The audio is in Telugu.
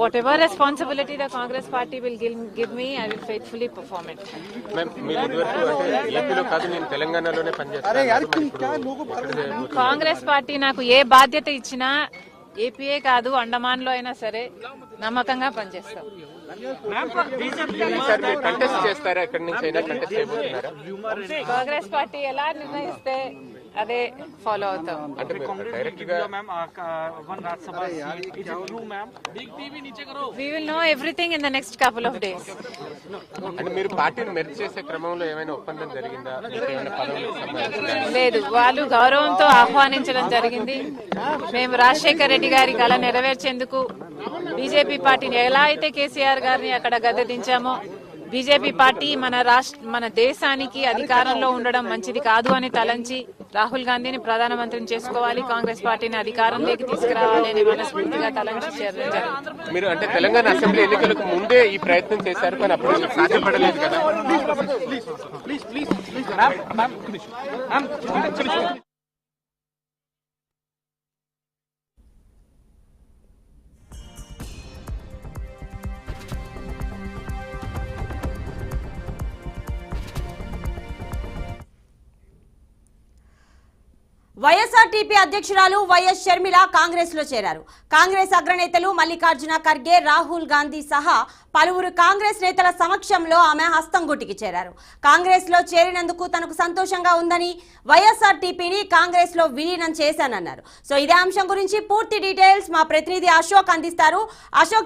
whatever responsibility the Congress party will give me, I will faithfully perform it. Congress party నాకు ఏ బాధ్యత ఇచ్చినా ఏపీఏ కాదు అండమాన్ లో అయినా సరే నమ్మకంగా పనిచేస్తాం. కాంగ్రెస్ పార్టీ ఎలా నిర్ణయిస్తే అదే ఫాలో అవుతాం. We will know everything in the next couple of days. మీరు పార్టీని మెర్జ్ చేసే క్రమంలో ఏమైనా ఒప్పందం జరిగిందా? లేదు, వాళ్ళు గౌరవంతో ఆహ్వానించడం జరిగింది. మేము రాజశేఖర్ రెడ్డి గారి కళ నెరవేర్చేందుకు బీజేపీ పార్టీని ఎలా అయితే కేసీఆర్ గారిని అక్కడ గద్దెదించామో బీజేపీ పార్టీ మన దేశానికి అధికారంలో ఉండడం మంచిది కాదు అని తలంచి రాహుల్ గాంధీని ప్రధానమంత్రిని చేసుకోవాలి, కాంగ్రెస్ పార్టీని అధికారంలోకి తీసుకురావాలి అని మనస్ఫూర్తిగా తలంచి చేరడం జరిగింది. మీరు అంటే తెలంగాణ అసెంబ్లీ ఎన్నికలకు ముందే ఈ ప్రయత్నం చేశారు, కానీ అప్పుడు సాధ్యపడలేదు కదా. వైఎస్ఆర్టీపీ అధ్యక్షురాలు వైఎస్ షర్మిల కాంగ్రెస్ లో చేరారు. కాంగ్రెస్ అగ్రనేతలు మల్లికార్జున ఖర్గే, రాహుల్ గాంధీ సహా పలువురు కాంగ్రెస్ నేతల సమక్షంలో ఆమె హస్తంగుటికి చేరారు. కాంగ్రెస్ లో చేరినందుకు తనకు సంతోషంగా ఉందని, వైఎస్ఆర్టీపీని కాంగ్రెస్ లో విలీనం చేశానన్నారు. సో ఇదే అంశం గురించి పూర్తి డీటెయిల్స్ మా ప్రతినిధి అశోక్ అందిస్తారు. అశోక్,